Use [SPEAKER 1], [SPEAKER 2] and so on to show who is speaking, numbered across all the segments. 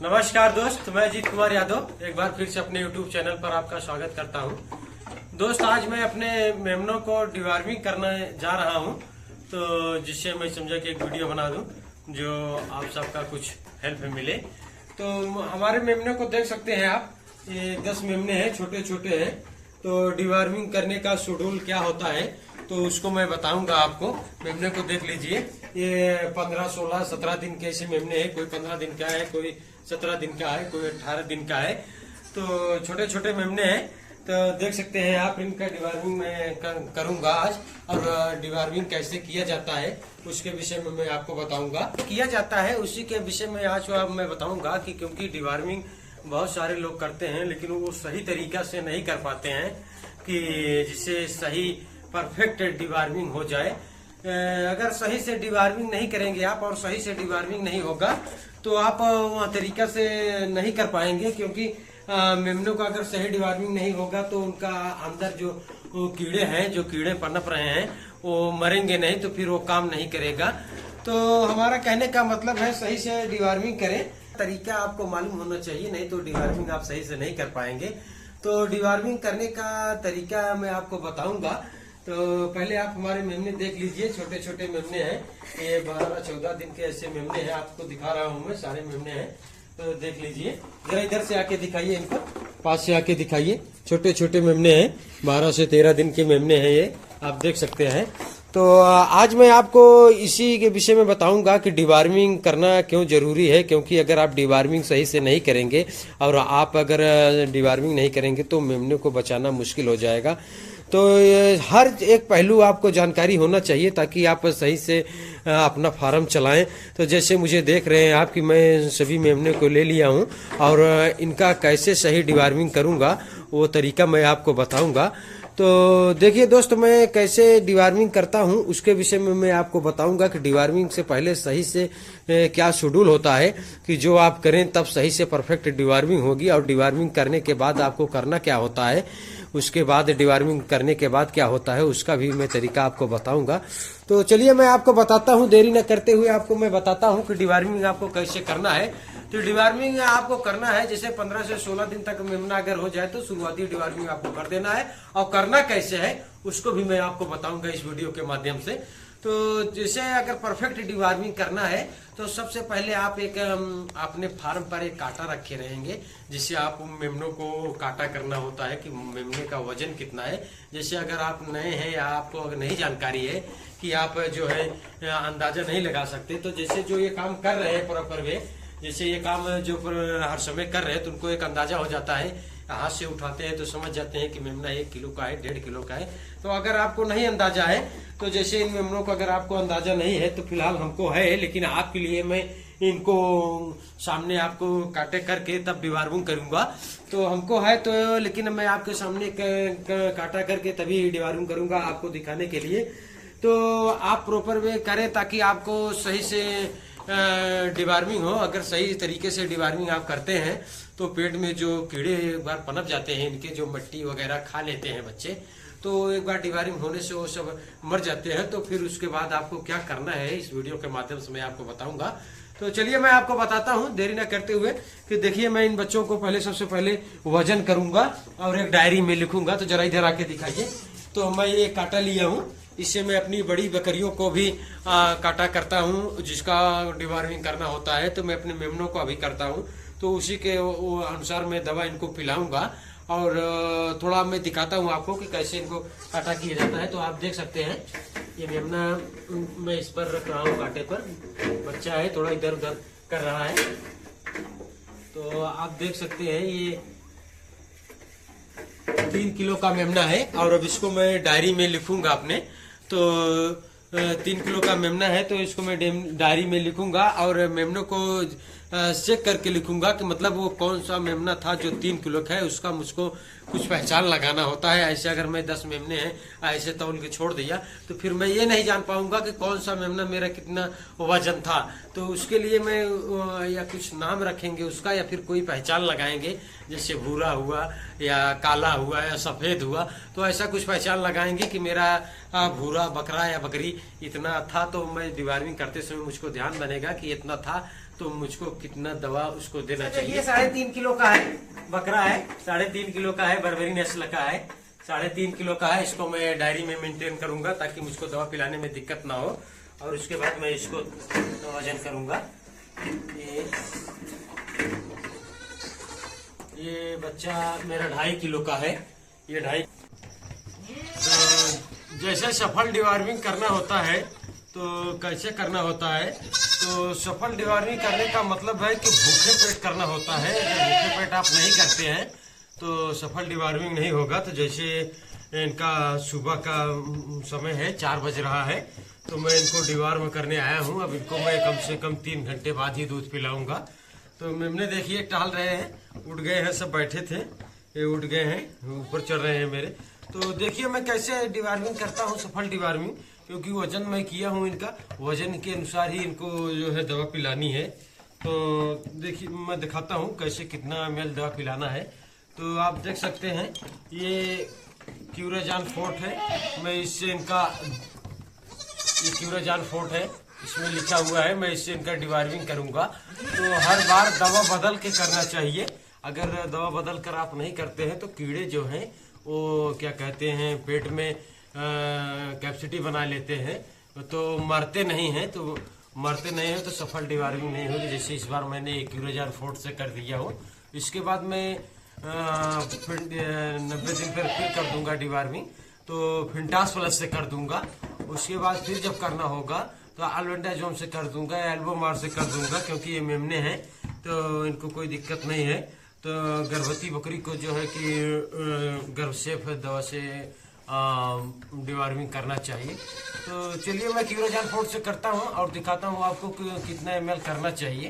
[SPEAKER 1] नमस्कार दोस्त, मैं अजीत कुमार यादव एक बार फिर से अपने YouTube चैनल पर आपका स्वागत करता हूं। दोस्त, आज मैं अपने मेमनों को डिवॉर्मिंग करने जा रहा हूं, तो जिससे मैं समझा कि एक वीडियो बना दूं जो आप सबका कुछ हेल्प मिले। तो हमारे मेमनों को देख सकते हैं आप, ये 10 मेमने हैं, छोटे छोटे हैं। तो डिवॉर्मिंग करने का शेड्यूल क्या होता है तो उसको मैं बताऊंगा आपको। मेमने को देख लीजिए, ये 15, 16, 17 दिन के ऐसे मेमने हैं। कोई 15 दिन का है, कोई 17 दिन का है, कोई 18 दिन का है। तो छोटे छोटे मेमने हैं, तो देख सकते हैं आप। इनका डिवॉर्मिंग मैं करूंगा आज, और डिवॉर्मिंग कैसे किया जाता है उसके विषय में मैं आपको बताऊंगा। किया जाता है उसी के विषय में आज मैं बताऊंगा कि क्योंकि डिवॉर्मिंग बहुत सारे लोग करते हैं, लेकिन वो सही तरीका से नहीं कर पाते हैं कि जिससे सही परफेक्ट डिवॉर्मिंग हो जाए। अगर सही से डिवॉर्मिंग नहीं करेंगे आप और सही से डिवॉर्मिंग नहीं होगा तो आप वह तरीका से नहीं कर पाएंगे, क्योंकि मेमनों का अगर सही डिवॉर्मिंग नहीं होगा तो उनका अंदर जो कीड़े हैं, जो कीड़े पनप रहे हैं, वो मरेंगे नहीं, तो फिर वो काम नहीं करेगा। तो हमारा कहने का मतलब है सही से डिवॉर्मिंग करें। तरीका आपको मालूम होना चाहिए, नहीं तो डिवॉर्मिंग आप सही से नहीं कर पाएंगे। तो डिवॉर्मिंग करने का तरीका मैं आपको बताऊंगा। तो पहले आप हमारे मेमने देख लीजिए, छोटे छोटे मेमने हैं। ये 12-14 दिन के ऐसे मेमने हैं, आपको दिखा रहा हूँ मैं, सारे मेमने हैं। तो देख लीजिए, जरा इधर से आके दिखाइए, इनको पास से आके दिखाइए। छोटे छोटे मेमने हैं, 12 से 13 दिन के मेमने हैं ये, आप देख सकते हैं। तो आज मैं आपको इसी के विषय में बताऊंगा कि डिवॉर्मिंग करना क्यों जरूरी है। क्योंकि अगर आप डिवॉर्मिंग सही से नहीं करेंगे और आप अगर डिवॉर्मिंग नहीं करेंगे तो मेमने को बचाना मुश्किल हो जाएगा। तो हर एक पहलू आपको जानकारी होना चाहिए ताकि आप सही से अपना फार्म चलाएं। तो जैसे मुझे देख रहे हैं आप कि मैं सभी मेमने को ले लिया हूं और इनका कैसे सही डिवॉर्मिंग करूंगा वो तरीका मैं आपको बताऊंगा। तो देखिए दोस्त, मैं कैसे डिवॉर्मिंग करता हूं उसके विषय में मैं आपको बताऊंगा कि डिवॉर्मिंग से पहले सही से क्या शेड्यूल होता है कि जो आप करें तब सही से परफेक्ट डिवॉर्मिंग होगी। और डिवॉर्मिंग करने के बाद आपको करना क्या होता है, उसके बाद डिवॉर्मिंग करने के बाद क्या होता है उसका भी मैं तरीका आपको बताऊंगा। तो चलिए मैं आपको बताता हूं, देरी न करते हुए आपको मैं बताता हूं कि डिवॉर्मिंग आपको कैसे करना है। तो डिवॉर्मिंग आपको करना है, जैसे 15 से 16 दिन तक मेमना अगर हो जाए तो शुरुआती डिवॉर्मिंग आपको कर देना है। और करना कैसे है उसको भी मैं आपको बताऊंगा इस वीडियो के माध्यम से। तो जैसे अगर परफेक्ट डिवॉर्मिंग करना है तो सबसे पहले आप एक अपने फार्म पर एक कांटा रखे रहेंगे, जिससे आप मेमनों को कांटा करना होता है कि मेमने का वजन कितना है। जैसे अगर आप नए हैं या आपको अगर नहीं जानकारी है कि आप जो है अंदाजा नहीं लगा सकते, तो जैसे जो ये काम कर रहे हैं प्रॉपर वे, जैसे ये काम जो हर समय कर रहे हैं तो उनको एक अंदाजा हो जाता है। हाथ से उठाते हैं तो समझ जाते हैं कि मेमना 1 किलो का है, 1.5 किलो का है। तो अगर आपको नहीं अंदाजा है, तो जैसे इन मेमनों का अगर आपको अंदाजा नहीं है तो फिलहाल हमको है, लेकिन आपके लिए मैं इनको सामने आपको काटे करके तब डिवॉर्मिंग करूंगा। तो हमको है तो, लेकिन मैं आपके सामने काटा करके तभी डिवॉर्मिंग करूंगा आपको दिखाने के लिए। तो आप प्रॉपर वे करें ताकि आपको सही से डिवॉर्मिंग हो। अगर सही तरीके से डिवॉर्मिंग आप करते हैं तो पेट में जो कीड़े एक बार पनप जाते हैं, इनके जो मिट्टी वगैरह खा लेते हैं बच्चे, तो एक बार डिवॉर्मिंग होने से वो सब मर जाते हैं। तो फिर उसके बाद आपको क्या करना है इस वीडियो के माध्यम से मैं आपको बताऊंगा। तो चलिए मैं आपको बताता हूं देरी न करते हुए कि देखिए, मैं इन बच्चों को पहले सबसे पहले वजन करूंगा और एक डायरी में लिखूंगा। तो जरा इधर आके दिखाइए। तो मैं ये कांटा लिया हूँ, इससे मैं अपनी बड़ी बकरियों को भी काटा करता हूँ, जिसका डिवॉर्मिंग करना होता है। तो मैं अपने मेमनों को अभी करता हूँ, तो उसी के अनुसार मैं दवा इनको पिलाऊंगा और थोड़ा मैं दिखाता हूँ आपको कि कैसे इनको काटा किया जाता है। तो आप देख सकते हैं ये मेमना मैं इस पर रख रहा हूँ कांटे पर, बच्चा है थोड़ा इधर उधर कर रहा है। तो आप देख सकते हैं ये 3 किलो का मेमना है और अब इसको मैं डायरी में लिखूंगा अपने। तो 3 किलो का मेमना है तो इसको मैं डायरी में लिखूंगा और मेमनों को चेक करके लिखूंगा कि मतलब वो कौन सा मेमना था जो 3 किलो का है, उसका मुझको कुछ पहचान लगाना होता है। ऐसे अगर मैं 10 मेमने हैं ऐसे तौल के छोड़ दिया तो फिर मैं ये नहीं जान पाऊंगा कि कौन सा मेमना मेरा कितना वजन था। तो उसके लिए मैं या कुछ नाम रखेंगे उसका, या फिर कोई पहचान लगाएंगे, जैसे भूरा हुआ या काला हुआ या सफेद हुआ। तो ऐसा कुछ पहचान लगाएंगे कि मेरा भूरा बकरा या बकरी इतना था। तो मैं डिवॉर्मिंग करते समय मुझको ध्यान बनेगा कि इतना था, तो मुझको कितना दवा उसको देना चाहिए। 3.5 किलो का है बकरा है, 3.5 किलो का है, बर्बरी नस्ल का है, 3.5 किलो का है। इसको मैं डायरी में मेंटेन करूंगा ताकि मुझको दवा पिलाने में दिक्कत ना हो। और उसके बाद मैं इसको वजन करूंगा। ये बच्चा मेरा 2.5 किलो का है, ये 2.5। तो जैसे सफल डिवॉर्मिंग करना होता है तो कैसे करना होता है, तो सफल डिवॉर्मिंग करने का मतलब है कि भूखे पेट करना होता है। अगर भूखे पेट आप नहीं करते हैं तो सफल डिवॉर्मिंग नहीं होगा। तो जैसे इनका सुबह का समय है, 4 बज रहा है, तो मैं इनको डिवॉर्म करने आया हूँ। अब इनको मैं कम से कम 3 घंटे बाद ही दूध पिलाऊंगा। तो मेमने देखिए टहल रहे हैं, उठ गए हैं, सब बैठे थे, ये उठ गए हैं, ऊपर चढ़ रहे हैं मेरे। तो देखिए मैं कैसे डिवॉर्मिंग करता हूँ, सफल डिवॉर्मिंग, क्योंकि वजन मैं किया हूँ इनका, वजन के अनुसार ही इनको जो है दवा पिलानी है। तो देखिए मैं दिखाता हूँ कैसे कितना ml दवा पिलाना है। तो आप देख सकते हैं ये क्यूराजान फोर्ट है, मैं इससे इनका, ये क्यूराजान फोर्ट है, इसमें लिखा हुआ है, मैं इससे इनका डिवॉर्मिंग करूंगा। तो हर बार दवा बदल के करना चाहिए। अगर दवा बदल कर आप नहीं करते हैं तो कीड़े जो हैं वो क्या कहते हैं पेट में कैपेसिटी बना लेते हैं, तो मरते नहीं हैं। तो मरते नहीं हैं तो सफल डिवॉर्मिंग नहीं होगी। जैसे इस बार मैंने क्यूराजान फोर्ट से कर दिया हूँ, इसके बाद मैं 90 दिन पर फिर कर दूंगा डिवॉर्मिंग, तो फिंटास प्लस से कर दूंगा। उसके बाद फिर जब करना होगा तो अल्बेंडाजोम से कर दूंगा या एल्बोमार से कर दूंगा, क्योंकि ये मेमने हैं तो इनको कोई दिक्कत नहीं है। तो गर्भवती बकरी को जो है कि गर्भसेफ दवा से डिवॉर्मिंग करना चाहिए। तो चलिए मैं क्यूराजान फोर्ट से करता हूँ और दिखाता हूँ आपको कि कितना ml करना चाहिए।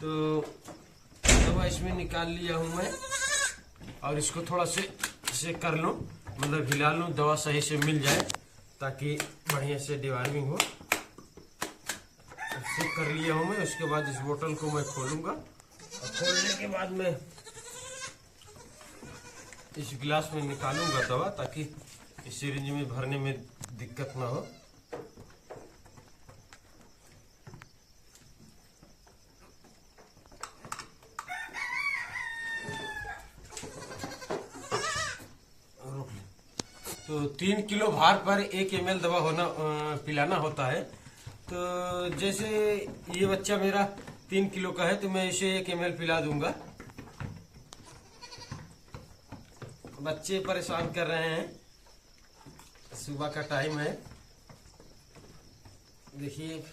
[SPEAKER 1] तो दवा इसमें निकाल लिया हूँ मैं, और इसको थोड़ा से कर लूँ, मतलब हिला लूँ, दवा सही से मिल जाए ताकि बढ़िया से डिवॉर्मिंग हो। ऐसे कर लिया हूँ मैं। उसके बाद इस बोतल को मैं खोलूँगा, और खोलने के बाद मैं इस गिलास में निकालूंगा दवा ताकि इस सिरिंज में भरने में दिक्कत ना हो। तो 3 किलो भार पर 1 ml दवा होना पिलाना होता है। तो जैसे ये बच्चा मेरा 3 किलो का है तो मैं इसे 1 ml पिला दूंगा। बच्चे परेशान कर रहे हैं, सुबह का टाइम है, देखिए।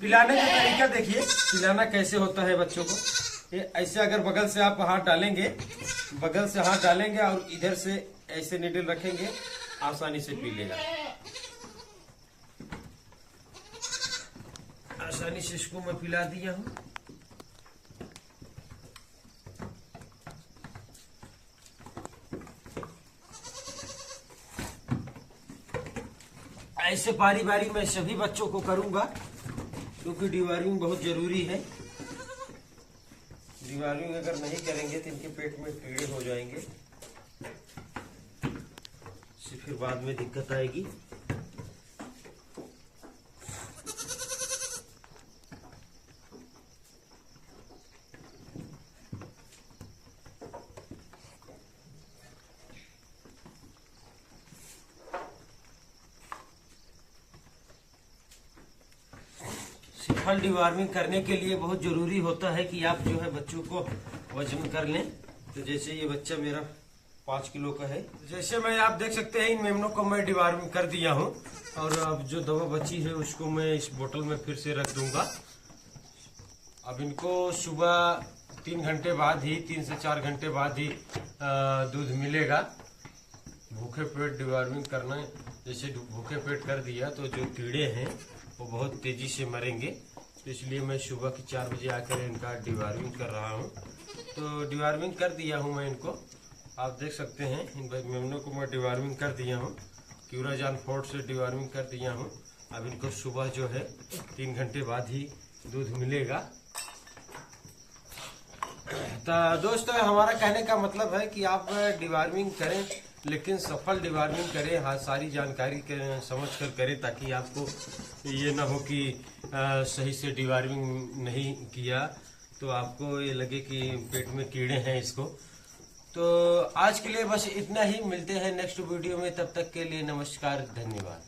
[SPEAKER 1] पिलाने का तरीका देखिए, पिलाना कैसे होता है बच्चों को। ये ऐसे अगर बगल से आप हाथ डालेंगे, बगल से हाथ डालेंगे और इधर से ऐसे निडल रखेंगे, आसानी से पी लेगा। आसानी से इसको मैं पिला दिया हूँ। ऐसे बारी बारी मैं सभी बच्चों को करूंगा, क्योंकि डिवॉर्मिंग बहुत जरूरी है। डिवॉर्मिंग अगर नहीं करेंगे तो इनके पेट में कीड़े हो जाएंगे, फिर बाद में दिक्कत आएगी। सफल डिवॉर्मिंग करने के लिए बहुत जरूरी होता है कि आप जो है बच्चों को वजन कर लें। तो जैसे ये बच्चा मेरा 5 किलो का है, जैसे मैं आप देख सकते हैं इन मेमनों को मैं डिवॉर्मिंग कर दिया हूँ, और अब जो दवा बची है उसको मैं इस बोतल में फिर से रख दूंगा। अब इनको सुबह 3 घंटे बाद ही, 3 से 4 घंटे बाद ही दूध मिलेगा। भूखे पेट डिवॉर्मिंग करना, जैसे भूखे पेट कर दिया तो जो कीड़े हैं वो बहुत तेजी से मरेंगे। तो इसलिए मैं सुबह की 4 बजे आकर इनका डिवॉर्मिंग कर रहा हूँ। तो डिवॉर्मिंग कर दिया हूँ मैं इनको, आप देख सकते हैं इन मेमनों को मैं डिवॉर्मिंग कर दिया हूँ, क्यूराजान फोर्ट से डिवॉर्मिंग कर दिया हूँ। अब इनको सुबह जो है 3 घंटे बाद ही दूध मिलेगा। तो दोस्तों हमारा कहने का मतलब है कि आप डिवार्मिंग करें, लेकिन सफल डिवार्मिंग करें। हाँ, सारी जानकारी समझ कर करें, ताकि आपको ये ना हो कि सही से डिवार्मिंग नहीं किया तो आपको ये लगे कि पेट में कीड़े हैं इसको। तो आज के लिए बस इतना ही, मिलते हैं नेक्स्ट वीडियो में, तब तक के लिए नमस्कार, धन्यवाद।